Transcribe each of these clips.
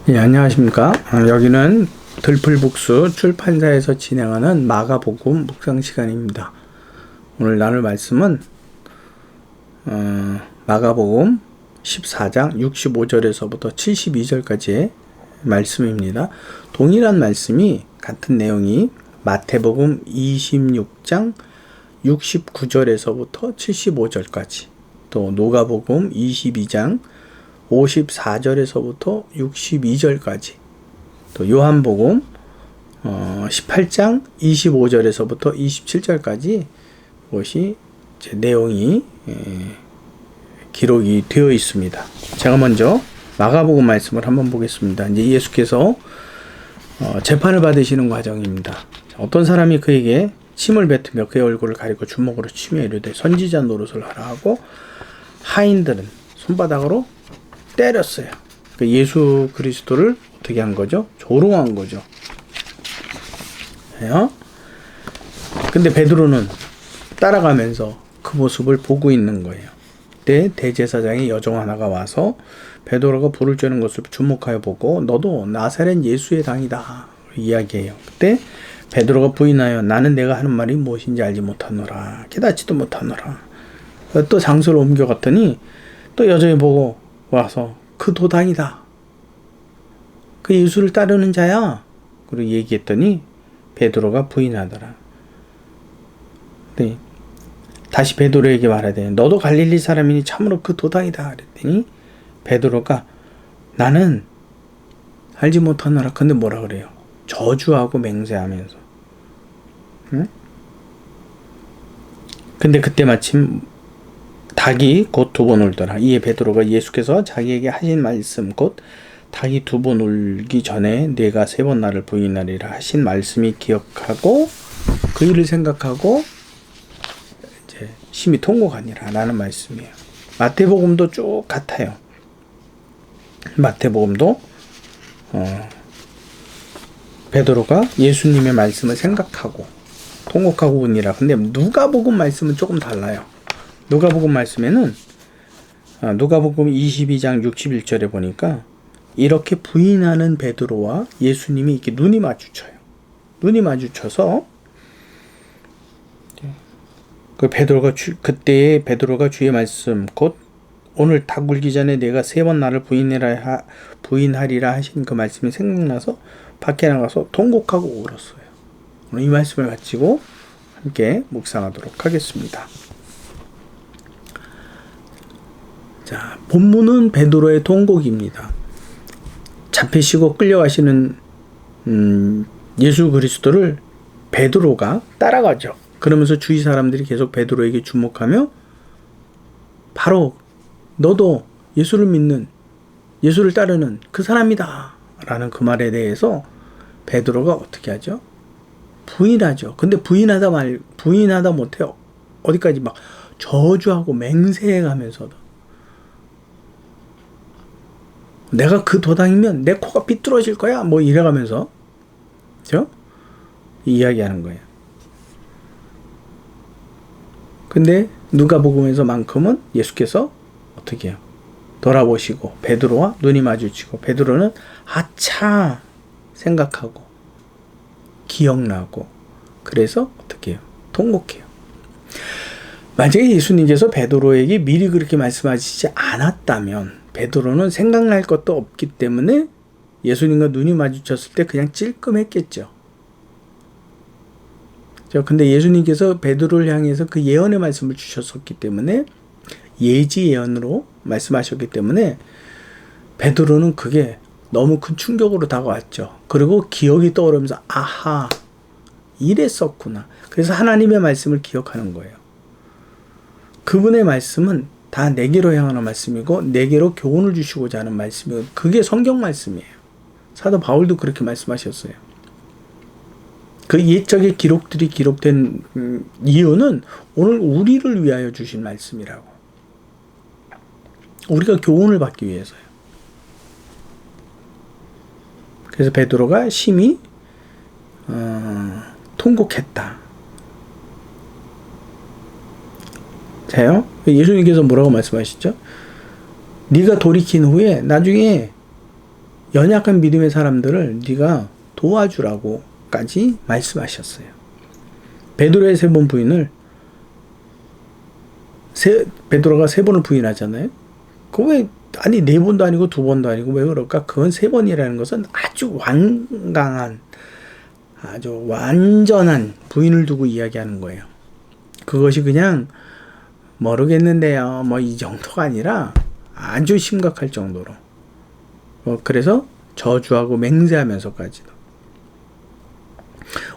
예, 안녕하십니까. 여기는 들풀북수 출판사에서 진행하는 마가복음 묵상 시간입니다. 오늘 나눌 말씀은 마가복음 14장 65절에서부터 72절까지의 말씀입니다. 동일한 말씀이 같은 내용이 마태복음 26장 69절에서부터 75절까지, 또 누가복음 22장 54절에서부터 62절까지, 또 요한복음 18장 25절에서부터 27절까지 이것이 내용이 기록이 되어 있습니다. 제가 먼저 마가복음 말씀을 한번 보겠습니다. 이제 예수께서 재판을 받으시는 과정입니다. 어떤 사람이 그에게 침을 뱉으며 그의 얼굴을 가리고 주먹으로 치며 이르되 선지자 노릇을 하라 하고 하인들은 손바닥으로 때렸어요. 예수 그리스도를 어떻게 한 거죠? 조롱한 거죠. 근데 베드로는 따라가면서 그 모습을 보고 있는 거예요. 그때 대제사장의 여종 하나가 와서 베드로가 불을 쬐는 것을 주목하여 보고 너도 나사렛 예수의 당이다 이야기해요. 그때 베드로가 부인하여 나는 내가 하는 말이 무엇인지 알지 못하노라, 깨닫지도 못하노라. 또 장소를 옮겨갔더니 또 여종이 보고 와서 그 도당이다, 그 예수를 따르는 자야, 그리고 얘기했더니 베드로가 부인하더라. 네. 다시 베드로에게 말하되 너도 갈릴리 사람이니 참으로 그 도당이다 그랬더니 베드로가 나는 알지 못하노라. 근데 뭐라 그래요? 저주하고 맹세하면서. 응? 근데 그때 마침 닭이 곧 두 번 울더라. 이에 베드로가 예수께서 자기에게 하신 말씀, 곧 닭이 두 번 울기 전에 네가 세 번 나를 부인하리라 하신 말씀이 기억하고 그 일을 생각하고 이제 심히 통곡하니라 라는 말씀이에요. 마태복음도 쭉 같아요. 마태복음도 베드로가 예수님의 말씀을 생각하고 통곡하고 우니라. 근데 누가복음 말씀은 조금 달라요. 누가복음 말씀에는 누가복음 22장 61절에 보니까 이렇게 부인하는 베드로와 예수님이 이렇게 눈이 마주쳐요. 눈이 마주쳐서 그 베드로가 그때의 베드로가 주의 말씀, 곧 오늘 닭 울기 전에 내가 세 번 나를 부인하리라 하신 그 말씀이 생각나서 밖에 나가서 통곡하고 울었어요. 오늘 이 말씀을 가지고 함께 묵상하도록 하겠습니다. 자, 본문은 베드로의 통곡입니다. 잡히시고 끌려가시는 예수 그리스도를 베드로가 따라가죠. 그러면서 주위 사람들이 계속 베드로에게 주목하며 바로 너도 예수를 믿는, 예수를 따르는 그 사람이다 라는 그 말에 대해서 베드로가 어떻게 하죠? 부인하죠. 근데 부인하다 못해요. 어디까지 막 저주하고 맹세해가면서도 내가 그 도당이면 내 코가 삐뚤어질 거야 뭐 이래가면서 그렇죠? 이야기하는 거예요. 근데 누가복음에서만큼은 예수께서 어떻게 해요? 돌아보시고 베드로와 눈이 마주치고 베드로는 아차 생각하고 기억나고 그래서 어떻게 해요? 통곡해요. 만약에 예수님께서 베드로에게 미리 그렇게 말씀하시지 않았다면 베드로는 생각날 것도 없기 때문에 예수님과 눈이 마주쳤을 때 그냥 찔끔했겠죠. 근데 예수님께서 베드로를 향해서 그 예언의 말씀을 주셨었기 때문에 예지 예언으로 말씀하셨기 때문에 베드로는 그게 너무 큰 충격으로 다가왔죠. 그리고 기억이 떠오르면서 아하, 이랬었구나. 그래서 하나님의 말씀을 기억하는 거예요. 그분의 말씀은 다 내게로 향하는 말씀이고 내게로 교훈을 주시고자 하는 말씀이고 그게 성경 말씀이에요. 사도 바울도 그렇게 말씀하셨어요. 그 옛적의 기록들이 기록된 이유는 오늘 우리를 위하여 주신 말씀이라고. 우리가 교훈을 받기 위해서요. 그래서 베드로가 심히 통곡했다. 자요? 예수님께서 뭐라고 말씀하시죠? 네가 돌이킨 후에 나중에 연약한 믿음의 사람들을 네가 도와주라고까지 말씀하셨어요. 베드로의 3번 부인을 베드로가 3번을 부인하잖아요. 그 왜 아니 4번도 아니고 2번도 아니고 왜 그럴까? 그건 3번이라는 것은 아주 완강한 아주 완전한 부인을 두고 이야기하는 거예요. 그것이 그냥 모르겠는데요 뭐 이 정도가 아니라 아주 심각할 정도로 그래서 저주하고 맹세하면서까지도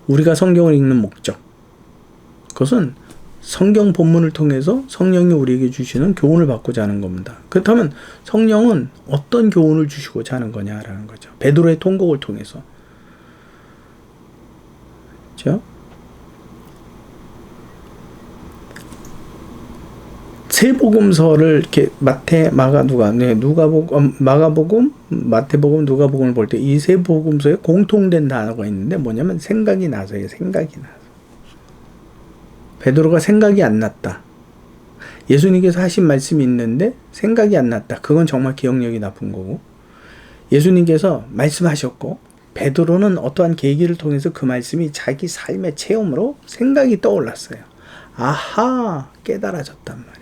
우리가 성경을 읽는 목적 그것은 성경 본문을 통해서 성령이 우리에게 주시는 교훈을 받고자 하는 겁니다. 그렇다면 성령은 어떤 교훈을 주시고자 하는 거냐라는 거죠. 베드로의 통곡을 통해서 그렇죠? 세 복음서를 이렇게 마태, 마가, 누가, 마가복음, 마태복음, 누가복음을 볼 때 이 세 복음서에 공통된 단어가 있는데 뭐냐면 생각이 나서예요. 생각이 나서. 베드로가 생각이 안 났다. 예수님께서 하신 말씀이 있는데 생각이 안 났다. 그건 정말 기억력이 나쁜 거고 예수님께서 말씀하셨고 베드로는 어떠한 계기를 통해서 그 말씀이 자기 삶의 체험으로 생각이 떠올랐어요. 아하 깨달아졌단 말이에요.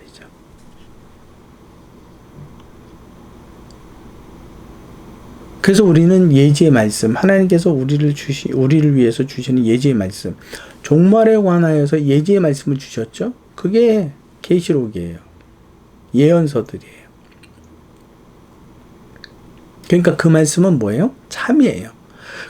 그래서 우리는 예지의 말씀, 하나님께서 우리를 위해서 주시는 예지의 말씀, 종말에 관하여서 예지의 말씀을 주셨죠? 그게 계시록이에요. 예언서들이에요. 그러니까 그 말씀은 뭐예요? 참이에요.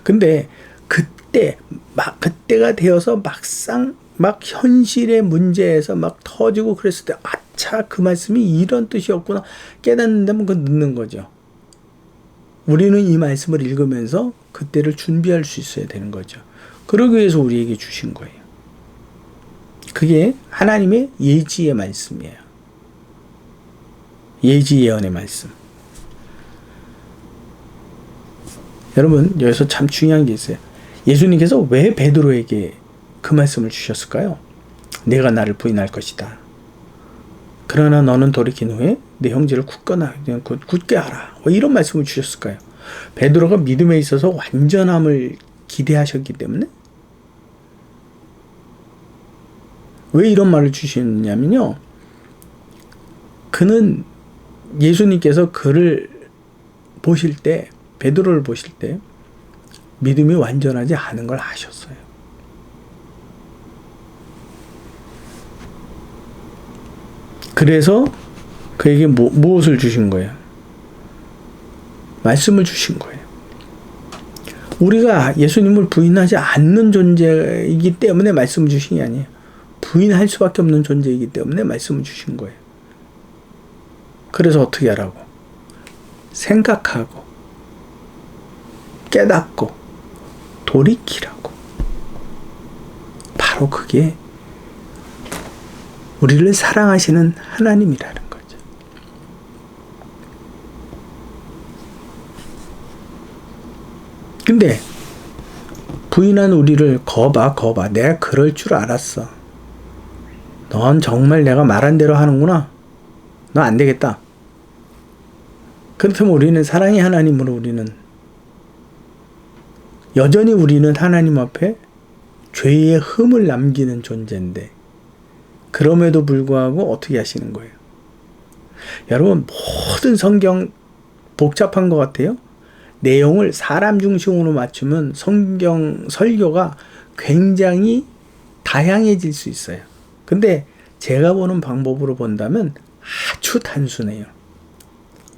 근데 그때가 되어서 막상 막 현실의 문제에서 막 터지고 그랬을 때 아차 그 말씀이 이런 뜻이었구나 깨닫는다면 그건 늦는 거죠. 우리는 이 말씀을 읽으면서 그때를 준비할 수 있어야 되는 거죠. 그러기 위해서 우리에게 주신 거예요. 그게 하나님의 예지의 말씀이에요. 예지 예언의 말씀. 여러분 여기서 참 중요한 게 있어요. 예수님께서 왜 베드로에게 그 말씀을 주셨을까요? 내가 나를 부인할 것이다. 그러나 너는 돌이킨 후에 내 형제를 굳게 하라. 왜 이런 말씀을 주셨을까요? 베드로가 믿음에 있어서 완전함을 기대하셨기 때문에 왜 이런 말을 주시느냐면요. 그는 예수님께서 그를 보실 때 베드로를 보실 때 믿음이 완전하지 않은 걸 아셨어요. 그래서 그에게 무엇을 주신 거예요? 말씀을 주신 거예요. 우리가 예수님을 부인하지 않는 존재이기 때문에 말씀을 주신 게 아니에요. 부인할 수밖에 없는 존재이기 때문에 말씀을 주신 거예요. 그래서 어떻게 하라고? 생각하고 깨닫고 돌이키라고. 바로 그게 우리를 사랑하시는 하나님이라는 거죠. 근데 부인한 우리를 거봐. 내가 그럴 줄 알았어. 넌 정말 내가 말한 대로 하는구나. 너 안 되겠다. 그렇다면 우리는 사랑의 하나님으로 여전히 우리는 하나님 앞에 죄의 흠을 남기는 존재인데 그럼에도 불구하고 어떻게 하시는 거예요? 여러분 모든 성경 복잡한 것 같아요. 내용을 사람 중심으로 맞추면 성경 설교가 굉장히 다양해질 수 있어요. 근데 제가 보는 방법으로 본다면 아주 단순해요.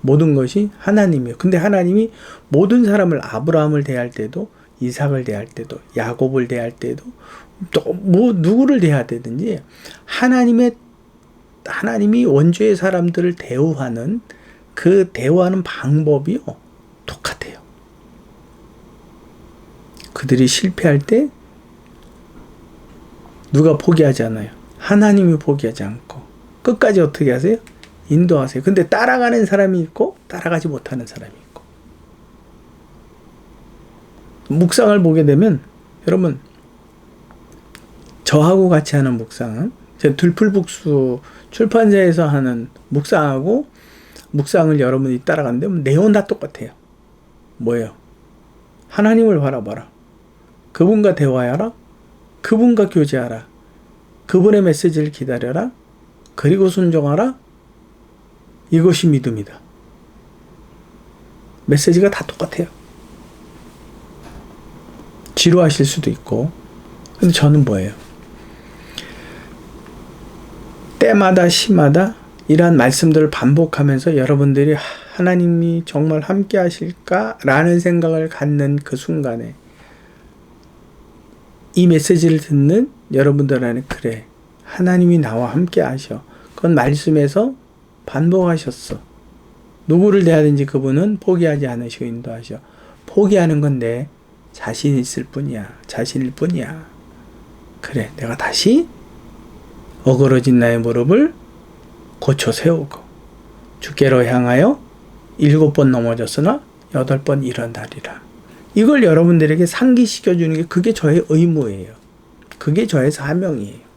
모든 것이 하나님이에요. 근데 하나님이 모든 사람을 아브라함을 대할 때도 이삭을 대할 때도 야곱을 대할 때도 또 누구를 대해야 되든지 하나님이 원죄의 사람들을 대우하는 그 대우하는 방법이요 똑같아요. 그들이 실패할 때 누가 포기하지 않아요. 하나님이 포기하지 않고 끝까지 어떻게 하세요? 인도하세요. 근데 따라가는 사람이 있고 따라가지 못하는 사람이 있고 묵상을 보게 되면 여러분 저하고 같이 하는 묵상은 제 들풀북수 출판사에서 하는 묵상하고 묵상을 여러분이 따라가는데 내용은 다 똑같아요. 뭐예요? 하나님을 바라봐라. 그분과 대화하라. 그분과 교제하라. 그분의 메시지를 기다려라. 그리고 순종하라. 이것이 믿음이다. 메시지가 다 똑같아요. 지루하실 수도 있고. 근데 저는 뭐예요? 때마다 시마다 이러한 말씀들을 반복하면서 여러분들이 하나님이 정말 함께 하실까라는 생각을 갖는 그 순간에 이 메시지를 듣는 여러분들 안에 그래, 하나님이 나와 함께 하셔. 그건 말씀에서 반복하셨어. 누구를 대하든지 그분은 포기하지 않으시고 인도하셔. 포기하는 건 내 자신 있을 뿐이야. 자신일 뿐이야. 그래, 내가 다시 어그러진 나의 무릎을 고쳐 세우고 주께로 향하여 7번 넘어졌으나 8번 일어나리라. 이걸 여러분들에게 상기시켜 주는 게 그게 저의 의무예요. 그게 저의 사명이에요.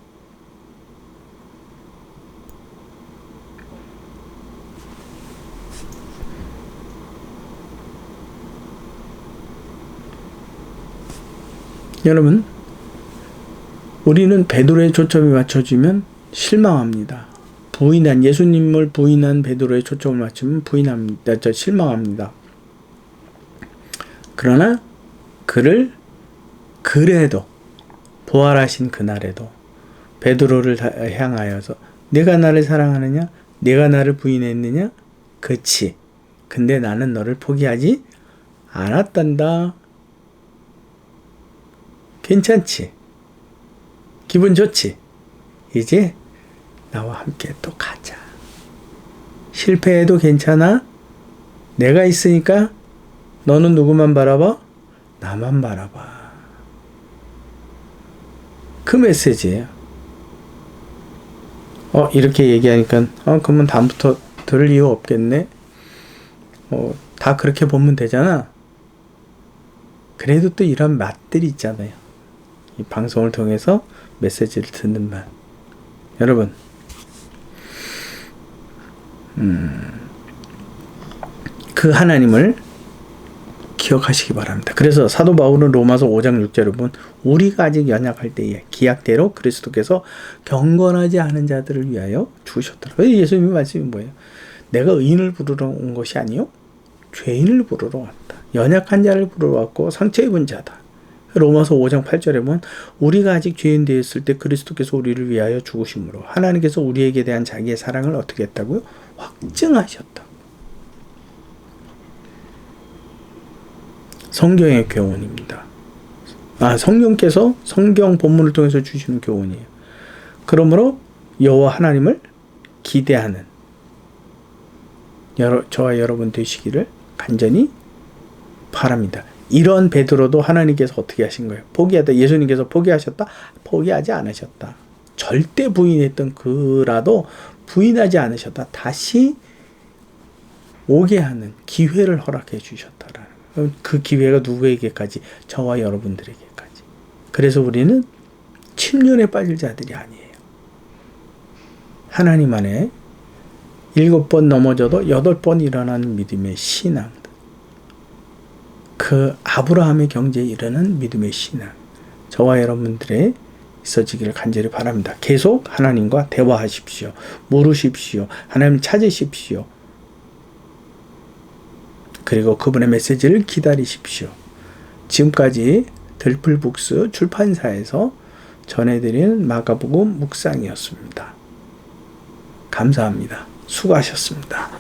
여러분, 우리는 베드로의 초점이 맞춰지면 실망합니다. 예수님을 부인한 베드로의 초점을 맞추면 실망합니다. 그러나 그를 그래도 부활하신 그날에도 베드로를 향하여서 네가 나를 사랑하느냐? 네가 나를 부인했느냐? 그치. 근데 나는 너를 포기하지 않았단다. 괜찮지? 기분 좋지? 이제 나와 함께 또 가자. 실패해도 괜찮아? 내가 있으니까 너는 누구만 바라봐? 나만 바라봐. 그 메시지예요. 이렇게 얘기하니까 그러면 다음부터 들을 이유 없겠네. 다 그렇게 보면 되잖아. 그래도 또 이런 맛들이 있잖아요. 이 방송을 통해서 메시지를 듣는 맛. 여러분, 그 하나님을 기억하시기 바랍니다. 그래서 사도 바울은 로마서 5장 6절을 보면 우리가 아직 연약할 때에 기약대로 그리스도께서 경건하지 않은 자들을 위하여 죽으셨더라. 예수님의 말씀이 뭐예요? 내가 의인을 부르러 온 것이 아니요 죄인을 부르러 왔다. 연약한 자를 부르러 왔고 상처 입은 자다. 로마서 5장 8절에 보면 우리가 아직 죄인 되었을 때 그리스도께서 우리를 위하여 죽으심으로 하나님께서 우리에게 대한 자기의 사랑을 어떻게 했다고요? 확증하셨다. 성경의 교훈입니다. 성령께서 성경 본문을 통해서 주시는 교훈이에요. 그러므로 여호와 하나님을 기대하는 저와 여러분 되시기를 간절히 바랍니다. 이런 베드로도 하나님께서 어떻게 하신 거예요? 포기하다. 예수님께서 포기하셨다? 포기하지 않으셨다. 절대 부인했던 그라도 부인하지 않으셨다. 다시 오게 하는 기회를 허락해 주셨다라는 거예요. 그 기회가 누구에게까지? 저와 여러분들에게까지. 그래서 우리는 침륜에 빠질 자들이 아니에요. 하나님 안에 7번 넘어져도 8번 일어나는 믿음의 신앙. 그 아브라함의 경지에 이르는 믿음의 신앙. 저와 여러분들의 있어지기를 간절히 바랍니다. 계속 하나님과 대화하십시오. 물으십시오. 하나님 찾으십시오. 그리고 그분의 메시지를 기다리십시오. 지금까지 들풀북스 출판사에서 전해드린 마가복음 묵상이었습니다. 감사합니다. 수고하셨습니다.